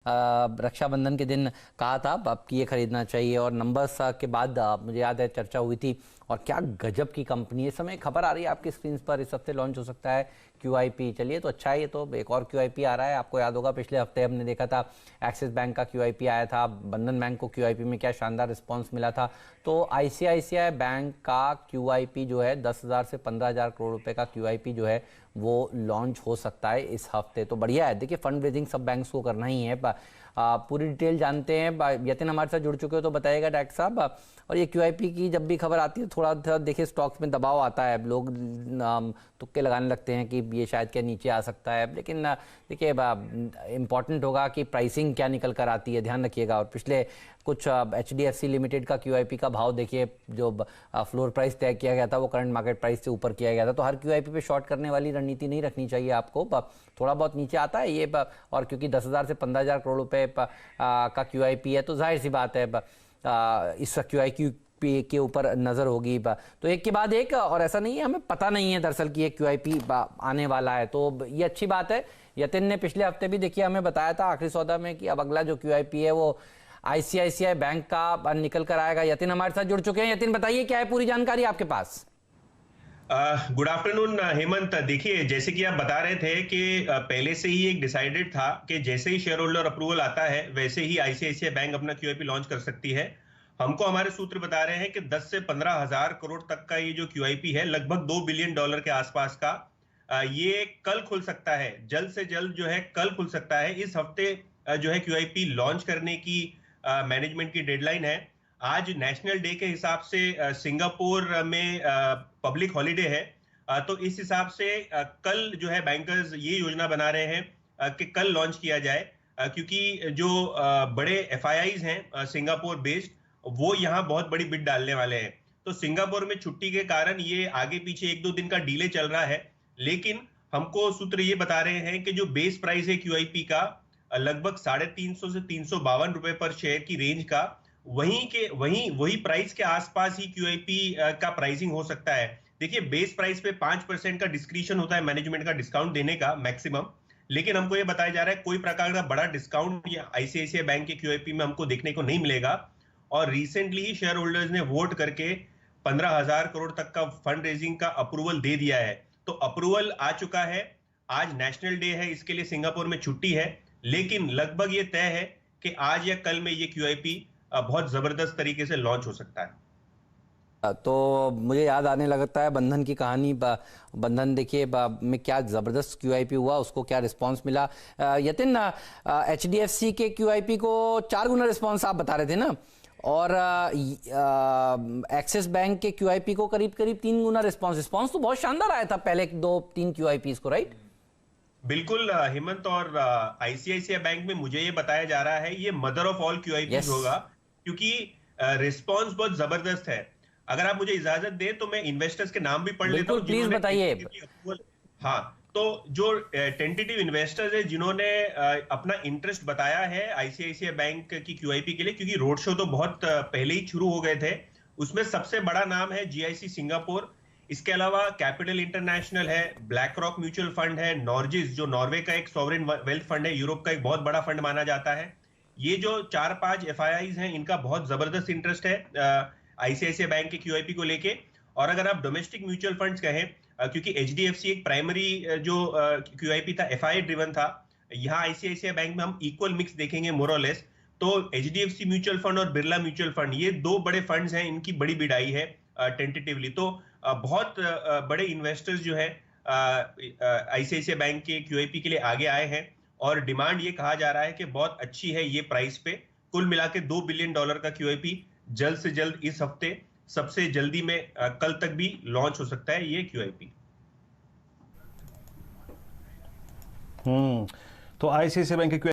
रक्षाबंधन के दिन कहा था आपकी ये खरीदना चाहिए और नंबर्स के बाद मुझे याद है चर्चा हुई थी और क्या गजब की कंपनी है। इस समय खबर आ रही है आपकी स्क्रीन पर, इस हफ्ते लॉन्च हो सकता है QIP। चलिए तो अच्छा है, ये तो एक और QIP आ रहा है। आपको याद होगा पिछले हफ्ते हमने देखा था एक्सिस बैंक का QIP आया था, बंधन बैंक को QIP में क्या शानदार रिस्पॉन्स मिला था। तो ICICI बैंक का QIP जो है 10,000 से 15,000 करोड़ रुपए का QIP जो है वो लॉन्च हो सकता है इस हफ्ते। तो बढ़िया है, देखिए फंड रेजिंग सब बैंक्स को करना ही है। पूरी डिटेल जानते हैं, यतिन हमारे साथ जुड़ चुके हो तो बताइएगा डायरेक्टर साहब। और ये QIP की जब भी खबर आती है थोड़ा देखिए स्टॉक्स में दबाव आता है, लोग तुक्के लगाने लगते हैं कि ये शायद क्या नीचे आ सकता है, लेकिन देखिए इम्पॉर्टेंट होगा कि प्राइसिंग क्या निकल कर आती है, ध्यान रखिएगा। और पिछले कुछ HDFC लिमिटेड का QIP का भाव देखिए, जो फ्लोर प्राइस तय किया गया था वो करंट मार्केट प्राइस से ऊपर किया गया था। तो हर QIP पे शॉर्ट करने वाली रणनीति नहीं रखनी चाहिए आपको। थोड़ा बहुत नीचे आता है ये, और क्योंकि 10,000 से 15,000 करोड़ रुपए का QIP है तो जाहिर सी बात है इस QIP के ऊपर नज़र होगी। तो एक के बाद एक, और ऐसा नहीं है हमें पता नहीं है दरअसल कि ये QIP आने वाला है, तो ये अच्छी बात है। यतिन ने पिछले हफ्ते भी देखिए हमें बताया था आखिरी सौदा में कि अब अगला जो QIP है वो ICICI बैंक का निकल कर आएगा। यतिन हमारे साथ जुड़ चुके हैं। यतिन बताइए क्या है पूरी जानकारी आपके पास। Good afternoon Hemant. देखिए, जैसे कि आप बता रहे थे कि पहले से ही एक डिसाइडेड था कि जैसे ही शेयर होल्डर अप्रूवल आता है वैसे ही ICICI बैंक अपना QIP लॉन्च कर सकती है। हमको हमारे सूत्र बता रहे हैं कि 10 से 15,000 करोड़ तक का ये जो QIP है, लगभग $2 बिलियन के आसपास का, ये कल खुल सकता है। जल्द से जल्द जो है कल खुल सकता है। इस हफ्ते जो है QIP लॉन्च करने की मैनेजमेंट की डेडलाइन है। आज नेशनल डे के हिसाब से सिंगापुर में पब्लिक हॉलिडे है, तो इस हिसाब से कल जो है बैंकर्स ये योजना बना रहे हैं कि कल लॉन्च किया जाए, क्योंकि जो बड़े FIIs हैं सिंगापुर बेस्ड, वो यहाँ बहुत बड़ी बिड डालने वाले हैं। तो सिंगापुर में छुट्टी के कारण ये आगे पीछे 1-2 दिन का डिले चल रहा है, लेकिन हमको सूत्र ये बता रहे हैं कि जो बेस प्राइस है QIP का लगभग 350 से 352 रुपए पर शेयर की रेंज का, वही प्राइस के आसपास ही QIP का प्राइसिंग हो सकता है। देखिए, बेस प्राइस पे 5% का डिस्क्रिशन होता है मैनेजमेंट का डिस्काउंट देने का मैक्सिमम, लेकिन हमको ये बताया जा रहा है कोई प्रकार का बड़ा डिस्काउंट या ICICI बैंक के QIP में हमको देखने को नहीं मिलेगा। और रिसेंटली ही शेयर होल्डर्स ने वोट करके 15,000 करोड़ तक का फंड रेजिंग का अप्रूवल दे दिया है। तो अप्रूवल आ चुका है। आज नेशनल डे है, इसके लिए सिंगापुर में छुट्टी है, लेकिन लगभग ये तय है कि आज या कल में ये QIP बहुत जबरदस्त तरीके से लॉन्च हो सकता है। तो मुझे याद आने लगता है बंधन की कहानी। बंधन देखिए में क्या ज़बरदस्त QIP हुआ, उसको क्या रिस्पांस मिला। यतिन, HDFC के QIP को 4 गुना रिस्पांस आप बता रहे थे ना, और एक्सिस बैंक के QIP को करीब करीब 3 गुना रिस्पांस तो बहुत शानदार आया था पहले 2-3 QIPs को, राइट? बिल्कुल हेमंत। और ICICI बैंक में मुझे ये बताया जा रहा है ये मदर ऑफ ऑल QIPs होगा, क्योंकि रिस्पांस बहुत जबरदस्त है। अगर आप मुझे इजाजत दें तो मैं इन्वेस्टर्स के नाम भी पढ़ लेता हूं प्लीज बताइए। हाँ, तो जो टेंटेटिव इन्वेस्टर्स है जिन्होंने अपना इंटरेस्ट बताया है ICICI बैंक की QIP के लिए, क्योंकि रोड शो तो बहुत पहले ही शुरू हो गए थे, उसमें सबसे बड़ा नाम है GIC सिंगापुर। इसके अलावा कैपिटल इंटरनेशनल है, ब्लैक रॉक म्यूचुअल फंड है, नॉर्जिस जो नॉर्वे का एक सॉवरेन वेल्थ फंड है, यूरोप का एक बहुत बड़ा फंड माना जाता है। ये जो 4-5 FIIs हैं, इनका बहुत जबरदस्त इंटरेस्ट है ICICI बैंक के QIP को लेके। और अगर आप डोमेस्टिक म्यूचुअल फंड्स कहें, क्योंकि HDFC एक प्राइमरी जो QIP था FII ड्रिवन था, यहाँ ICICI बैंक में हम इक्वल मिक्स देखेंगे मोर और लेस। तो HDFC म्यूचुअल फंड और बिरला म्यूचुअल फंड, ये 2 बड़े फंड्स हैं, इनकी बड़ी बिडाई है टेंटेटिवली। तो बहुत बड़े इन्वेस्टर्स जो है ICICI बैंक के QIP के लिए आगे आए हैं, और डिमांड ये कहा जा रहा है कि बहुत अच्छी है ये प्राइस पे। कुल मिला के $2 बिलियन का QIP जल्द से जल्द इस हफ्ते, सबसे जल्दी में कल तक भी लॉन्च हो सकता है ये QIP। तो ICICI बैंक के